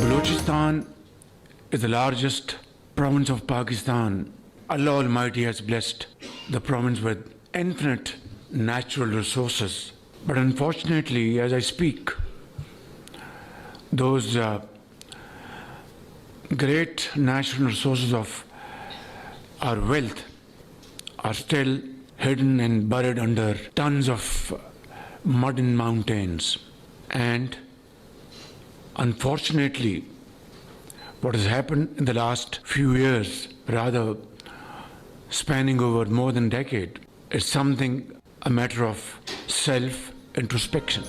Balochistan is the largest province of Pakistan. Allah Almighty has blessed the province with infinite natural resources. But unfortunately, as I speak, those great natural resources of our wealth are still hidden and buried under tons of mud and mountains. And unfortunately, what has happened in the last few years, rather spanning over more than a decade, is something a matter of self-introspection.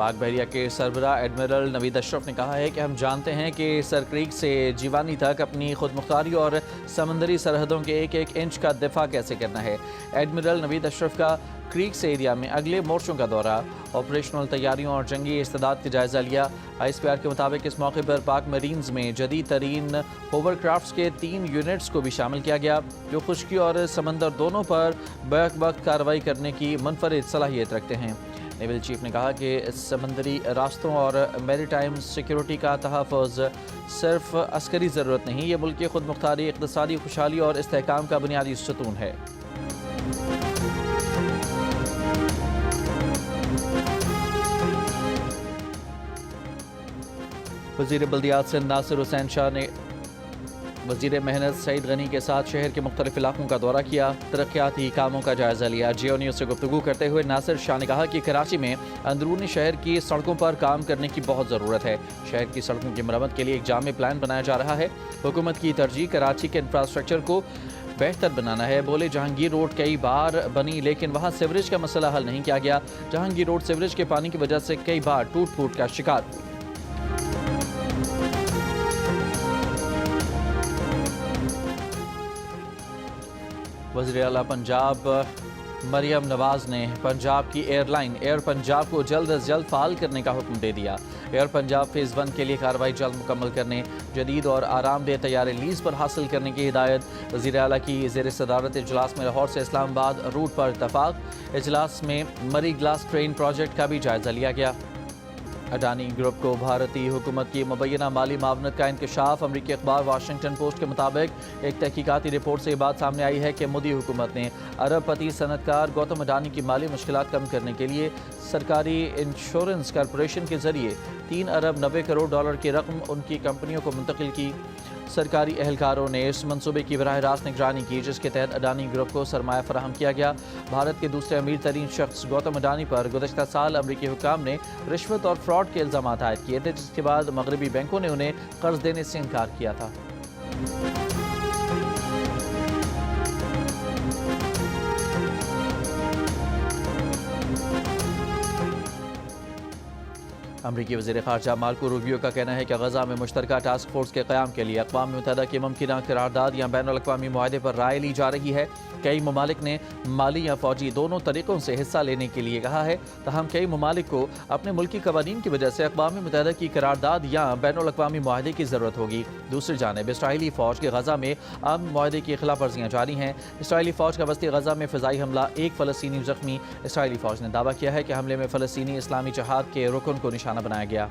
پاک بحریہ کے سربراہ admiral نوید اشرف نے کہا ہے کہ ہم جانتے ہیں کہ سر کریک سے جیوانی تک اپنی خود مختاری اور سمندری سرحدوں کے ایک ایک انچ کا دفاع کیسے کرنا ہے۔ ایڈمرل نوید اشرف کا کریک سے ایریا میں اگلے مورچوں کا دورہ، آپریشنل تیاریوں اور جنگی استعداد کا جائزہ لیا۔ آئی ایس پی آر کے مطابق اس موقع پر پاک میرینز میں جدید ترین ہوور کرافٹس کے 3 یونٹس کو بھی شامل کیا گیا جو خشکی اور سمندر دونوں پر بیک وقت کارروائی کرنے کی منفرد صلاحیت رکھتے ہیں۔ نیول چیف نے کہا کہ سمندری راستوں اور میری ٹائم سیکیورٹی کا تحفظ صرف عسکری ضرورت نہیں، یہ ملک کی خود مختاری، اقتصادی خوشحالی اور استحکام کا بنیادی ستون ہے۔ وزیر بلدیات سندھ ناصر حسین شاہ نے وزیر محنت سعید غنی کے ساتھ شہر کے مختلف علاقوں کا دورہ کیا، ترقیاتی کاموں کا جائزہ لیا۔ جیو نیوز سے گفتگو کرتے ہوئے ناصر شاہ نے کہا کہ کراچی میں اندرونی شہر کی سڑکوں پر کام کرنے کی بہت ضرورت ہے۔ شہر کی سڑکوں کی مرمت کے لیے ایک جامع پلان بنایا جا رہا ہے۔ حکومت کی ترجیح کراچی کے انفراسٹرکچر کو بہتر بنانا ہے۔ بولے جہانگیر روڈ کئی بار بنی لیکن وہاں سیوریج کا مسئلہ حل نہیں کیا گیا۔ جہانگیر روڈ سیوریج کے پانی کی وجہ سے کئی بار ٹوٹ پھوٹ کا شکار ہوئی۔ وزیر اعلیٰ پنجاب مریم نواز نے پنجاب کی ایئر لائن ایئر پنجاب کو جلد از جلد فعال کرنے کا حکم دے دیا۔ ایئر پنجاب فیز 1 کے لیے کارروائی جلد مکمل کرنے، جدید اور آرام دہ طیارے لیز پر حاصل کرنے کی ہدایت۔ وزیر اعلیٰ کی زیر صدارت اجلاس میں لاہور سے اسلام آباد روٹ پر اتفاق۔ اجلاس میں مری گلاس ٹرین پروجیکٹ کا بھی جائزہ لیا گیا۔ اڈانی گروپ کو بھارتی حکومت کی مبینہ مالی معاونت کا انکشاف۔ امریکی اخبار واشنگٹن پوسٹ کے مطابق ایک تحقیقاتی رپورٹ سے یہ بات سامنے آئی ہے کہ مودی حکومت نے ارب پتی صنعت کار گوتم اڈانی کی مالی مشکلات کم کرنے کے لیے سرکاری انشورنس کارپوریشن کے ذریعے 3 ارب 90 کروڑ ڈالر کی رقم ان کی کمپنیوں کو منتقل کی۔ سرکاری اہلکاروں نے اس منصوبے کی براہ راست نگرانی کی جس کے تحت اڈانی گروپ کو سرمایہ فراہم کیا گیا۔ بھارت کے دوسرے امیر ترین شخص گوتم اڈانی پر گزشتہ سال امریکی حکام نے رشوت اور فراڈ کے الزامات عائد کیے تھے، جس کے بعد مغربی بینکوں نے انہیں قرض دینے سے انکار کیا تھا۔ امریکی وزیر خارجہ مارکو روبیو کا کہنا ہے کہ غزہ میں مشترکہ ٹاسک فورس کے قیام کے لیے اقوام متحدہ کی ممکنہ قرارداد یا بین الاقوامی معاہدے پر رائے لی جا رہی ہے۔ کئی ممالک نے مالی یا فوجی دونوں طریقوں سے حصہ لینے کے لیے کہا ہے، تاہم کئی ممالک کو اپنے ملکی قوانین کی وجہ سے اقوام متحدہ کی قرارداد یا بین الاقوامی معاہدے کی ضرورت ہوگی۔ دوسری جانب اسرائیلی فوج کے غزہ میں امن معاہدے کی خلاف ورزیاں جاری ہیں۔ اسرائیلی فوج کا وسطی غزہ میں فضائی حملہ، 1 فلسطینی زخمی۔ اسرائیلی فوج نے دعویٰ کیا ہے کہ حملے میں فلسطینی اسلامی جہاد کے رکن کو نشانہ بنایا گیا۔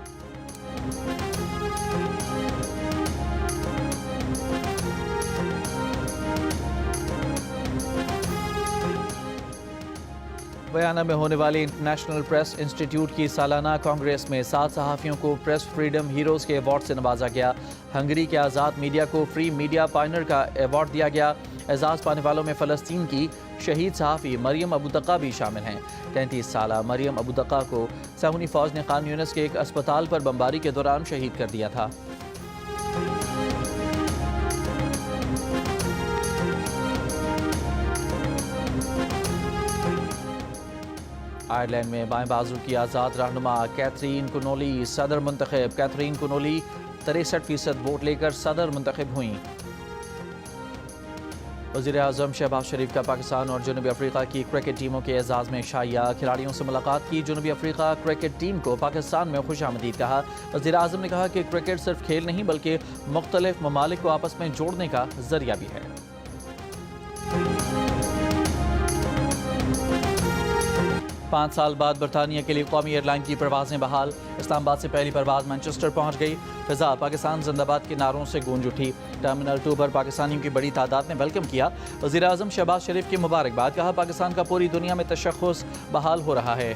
ویانا میں ہونے والی انٹرنیشنل پریس انسٹیٹیوٹ کی سالانہ کانگریس میں 7 صحافیوں کو پریس فریڈم ہیروز کے ایوارڈ سے نوازا گیا۔ ہنگری کے آزاد میڈیا کو فری میڈیا پائنر کا ایوارڈ دیا گیا۔ اعزاز پانے والوں میں فلسطین کی شہید صحافی مریم ابودقہ بھی شامل ہیں۔ 33 سالہ مریم ابودقہ کو صہیونی فوج نے خان یونس کے ایک اسپتال پر بمباری کے دوران شہید کر دیا تھا۔ آئرلینڈ میں بائیں بازو کی آزاد رہنما کیتھرین کنولی صدر منتخب۔ کیتھرین کنولی 63% ووٹ لے کر صدر منتخب ہوئیں۔ وزیر اعظم شہباز شریف کا پاکستان اور جنوبی افریقہ کی کرکٹ ٹیموں کے اعزاز میں شائیہ کھلاڑیوں سے ملاقات کی۔ جنوبی افریقہ کرکٹ ٹیم کو پاکستان میں خوش آمدید کہا۔ وزیر اعظم نے کہا کہ کرکٹ صرف کھیل نہیں بلکہ مختلف ممالک کو آپس میں جوڑنے کا ذریعہ بھی ہے۔ 5 سال بعد برطانیہ کے لیے قومی ایئر لائن کی پروازیں بحال۔ اسلام آباد سے پہلی پرواز مانچسٹر پہنچ گئی۔ فضا پاکستان زندہ باد کے نعروں سے گونج اٹھی۔ ٹرمینل 2 پر پاکستانیوں کی بڑی تعداد نے ویلکم کیا۔ وزیر اعظم شہباز شریف کی مبارکباد، کہا پاکستان کا پوری دنیا میں تشخص بحال ہو رہا ہے۔